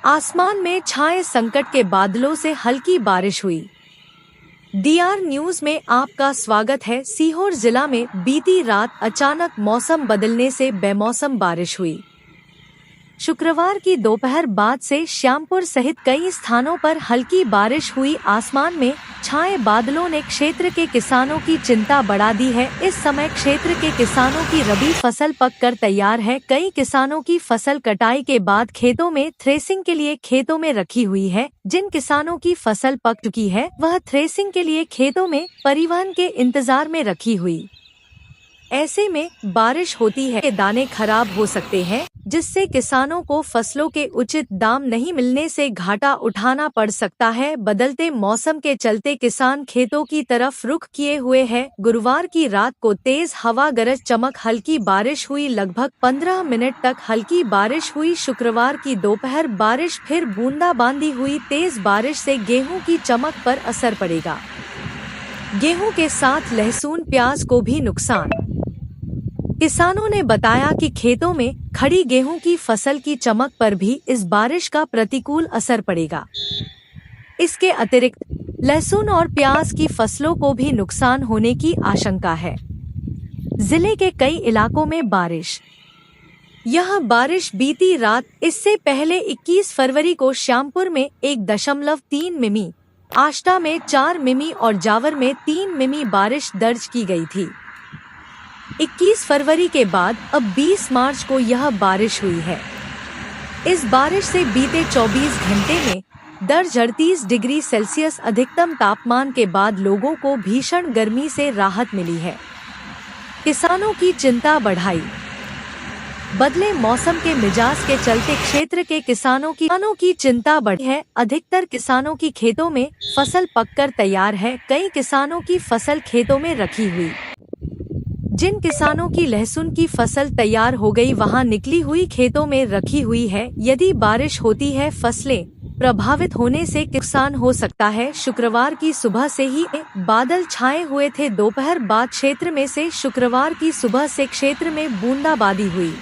आसमान में छाए संकट के बादलों से हल्की बारिश हुई। डीआर न्यूज में आपका स्वागत है। सीहोर जिला में बीती रात अचानक मौसम बदलने से बेमौसम बारिश हुई। शुक्रवार की दोपहर बाद से श्यामपुर सहित कई स्थानों पर हल्की बारिश हुई। आसमान में छाए बादलों ने क्षेत्र के किसानों की चिंता बढ़ा दी है। इस समय क्षेत्र के किसानों की रबी फसल पक कर तैयार है। कई किसानों की फसल कटाई के बाद खेतों में थ्रेसिंग के लिए खेतों में रखी हुई है। जिन किसानों की फसल पक चुकी है वह थ्रेसिंग के लिए खेतों में परिवहन के इंतजार में रखी हुई। ऐसे में बारिश होती है, दाने खराब हो सकते हैं, जिससे किसानों को फसलों के उचित दाम नहीं मिलने से घाटा उठाना पड़ सकता है। बदलते मौसम के चलते किसान खेतों की तरफ रुख किए हुए हैं। गुरुवार की रात को तेज हवा, गरज चमक, हल्की बारिश हुई। लगभग 15 मिनट तक हल्की बारिश हुई। शुक्रवार की दोपहर बारिश फिर बूंदाबांदी हुई। तेज बारिश से गेहूं की चमक पर असर पड़ेगा। गेहूं के साथ लहसुन, प्याज को भी नुकसान। किसानों ने बताया कि खेतों में खड़ी गेहूं की फसल की चमक पर भी इस बारिश का प्रतिकूल असर पड़ेगा। इसके अतिरिक्त लहसुन और प्याज की फसलों को भी नुकसान होने की आशंका है। जिले के कई इलाकों में बारिश। यह बारिश बीती रात, इससे पहले 21 फरवरी को श्यामपुर में 1.3 मिमी, आष्टा में 4 मिमी और जावर में 3 मिमी बारिश दर्ज की गई थी। 21 फरवरी के बाद अब 20 मार्च को यह बारिश हुई है। इस बारिश से बीते 24 घंटे में दर्ज 38 डिग्री सेल्सियस अधिकतम तापमान के बाद लोगों को भीषण गर्मी से राहत मिली है। किसानों की चिंता बढ़ाई। बदले मौसम के मिजाज के चलते क्षेत्र के किसानों की चिंता बढ़ी है। अधिकतर किसानों की खेतों में फसल पककर तैयार है। कई किसानों की फसल खेतों में रखी हुई। जिन किसानों की लहसुन की फसल तैयार हो गई वहां निकली हुई खेतों में रखी हुई है। यदि बारिश होती है फसलें प्रभावित होने से नुकसान हो सकता है। शुक्रवार की सुबह से ही बादल छाए हुए थे। दोपहर बाद शुक्रवार की सुबह से क्षेत्र में बूंदाबांदी हुई।